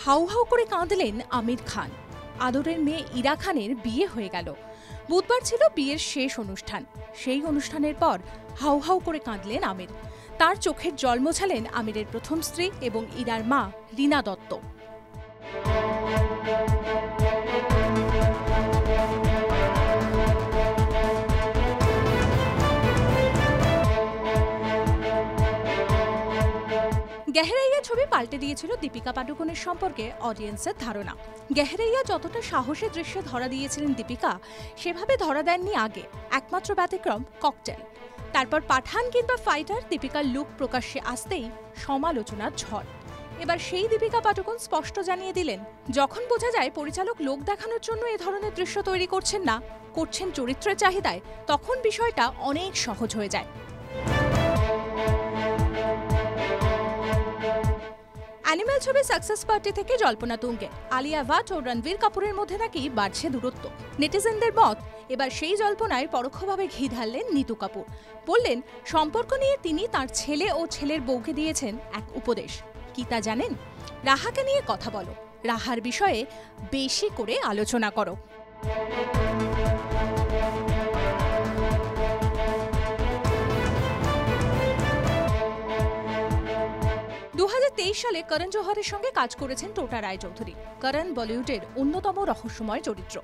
How how করে কাঁদলেন আমির খান। আদরের মেয়ে ইরা খানের বিয়ে হয়ে গেল। বুধবার ছিল বিয়ের শেষ অনুষ্ঠান। সেই অনুষ্ঠানের পর হাউ হাউ করে কাঁদলেন আমির। তার চোখের জল মোছালেন আমিরের প্রথম স্ত্রী এবং ইরার মা রীনা দত্ত। গেহরাইয়া ছবি পাল্টে দিয়েছিল দীপিকা পাডুকোনের সম্পর্কে অডিয়েন্সের ধারণা। গেহরাইয়া যতটা সাহসী দৃশ্যে ধরা দিয়েছিলেন দীপিকা, সেভাবে ধরা দেননি আগে। একমাত্র ব্যতিক্রম ককটেল। তারপর পাঠান কিংবা ফাইটার দীপিকার লুক প্রকাশ্যে আসতেই সমালোচনার ঝড়। এবার সেই দীপিকা পাডুকোন স্পষ্ট জানিয়ে দিলেন, যখন বোঝা যায় পরিচালক লোক দেখানোর জন্য এ ধরনের দৃশ্য তৈরি করছেন না, করছেন চরিত্রের চাহিদায়, তখন বিষয়টা অনেক সহজ হয়ে যায়। অ্যানিমেল ছবি সাকসেস পার্টি থেকে জল্পনা তুঙ্গে আলিয়া ভাট ও রণবীর কাপুরের মধ্যে নাকি বাড়ছে দূরত্ব। নেটিজেনদের মত, এবার সেই জল্পনায় পরোক্ষভাবে ঘি ঢাললেন নিতু কাপুর। বললেন, সম্পর্ক নিয়ে তিনি তার ছেলে ও ছেলের বউকে দিয়েছেন এক উপদেশ। কি তা জানেন? রাহাকে নিয়ে কথা বলো, রাহার বিষয়ে বেশি করে আলোচনা করো। 2023 সালে করণ জোহরের সঙ্গে কাজ করেছেন টোটা রায়চৌধুরী। করণ বলিউডের অন্যতম রহস্যময় চরিত্র,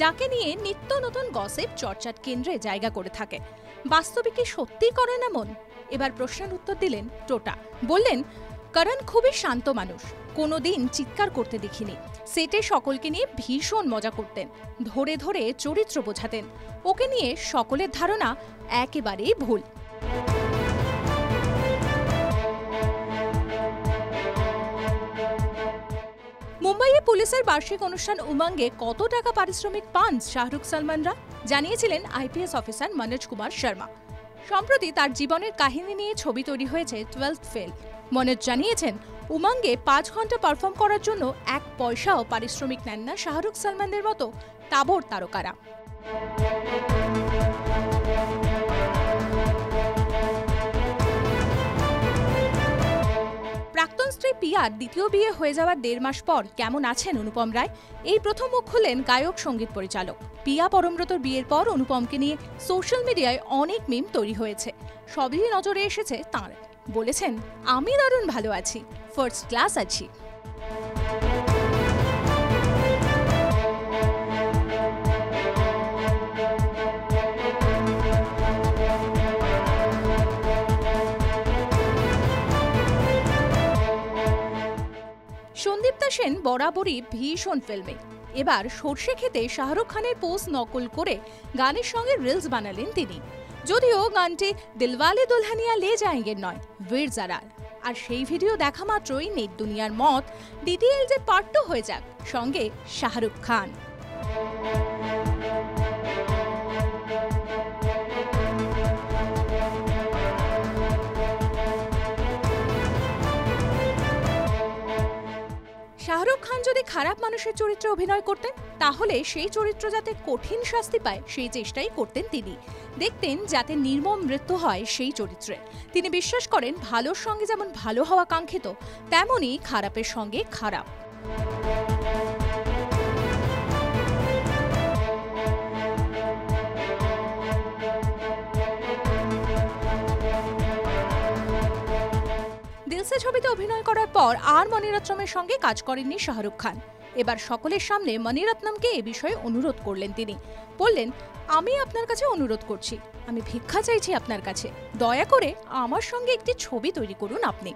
যাকে নিয়ে নিত্য নতুন গসিপ চর্চার কেন্দ্রে জায়গা করে থাকে। বাস্তবে কি সত্যি করেন এমন? এবার প্রশ্নের উত্তর দিলেন টোটা। বললেন, করণ খুবই শান্ত মানুষ, কোনোদিন চিৎকার করতে দেখিনি। সেটে সকলকে নিয়ে ভীষণ মজা করতেন, ধরে ধরে চরিত্র বোঝাতেন। ওকে নিয়ে সকলের ধারণা একেবারেই ভুল। মুম্বাইয়ে পুলিশের বার্ষিক অনুষ্ঠান উমঙ্গে কত টাকা পারিশ্রমিক পান শাহরুখ সালমানরা, জানিয়েছিলেন আইপিএস অফিসার মনোজ কুমার শর্মা। সম্প্রতি তার জীবনের কাহিনী নিয়ে ছবি তৈরি হয়েছে 12th ফেল। মনোজ জানিয়েছেন, উমঙ্গে 5 ঘন্টা পারফর্ম করার জন্য 1 পয়সাও পারিশ্রমিক নেন না শাহরুখ সালমানদের মতো তাবড় তারকারা। প্রাক্তন স্ত্রী পিয়ার দ্বিতীয় বিয়ে হয়ে যাওয়ার 1.5 মাস পর কেমন আছেন অনুপম রায়? এই প্রথম মুখ খুললেন গায়ক সঙ্গীত পরিচালক। পিয়া পরমব্রতর বিয়ের পর অনুপমকে নিয়ে সোশ্যাল মিডিয়ায় অনেক মিম তৈরি হয়েছে। সবই নজরে এসেছে তাঁর। বলেছেন, আমি দারুণ ভালো আছি, ফার্স্ট ক্লাস আছি। সন্দীপ্তা সেন বরাবরই ভীষণ ফিল্মে। এবার সর্ষে খেতে শাহরুখ খানের পোজ নকল করে গানের সঙ্গে রিলস বানালেন তিনি। যদিও গানটি দিলওয়ালে দুলহানিয়া লে যায়েঙ্গে নয়, বীর জারার। আর সেই ভিডিও দেখা মাত্রই নেট দুনিয়ার মত, ডিটিএল যে পার্ট 2 হয়ে যাক, সঙ্গে শাহরুখ খান। শাহরুখ খান যদি খারাপ মানুষের চরিত্রে অভিনয় করতেন, তাহলে সেই চরিত্র যাতে কঠিন শাস্তি পায় সেই চেষ্টাই করতেন তিনি। দেখতেন যাতে নির্মম মৃত্যু হয় সেই চরিত্রে। তিনি বিশ্বাস করেন, ভালোর সঙ্গে যেমন ভালো হওয়া কাঙ্ক্ষিত, তেমনই খারাপের সঙ্গে খারাপ। দিলসে ছবিতে অভিনয় করার পর আর মণিরত্নমের সঙ্গে কাজ করেননি শাহরুখ খান। এবার সকলের সামনে মণিরত্নমকে এ বিষয়ে অনুরোধ করলেন তিনি। বললেন, আমি আপনার কাছে অনুরোধ করছি, আমি ভিক্ষা চাইছি আপনার কাছে, দয়া করে আমার সঙ্গে একটি ছবি তৈরি করুন আপনি।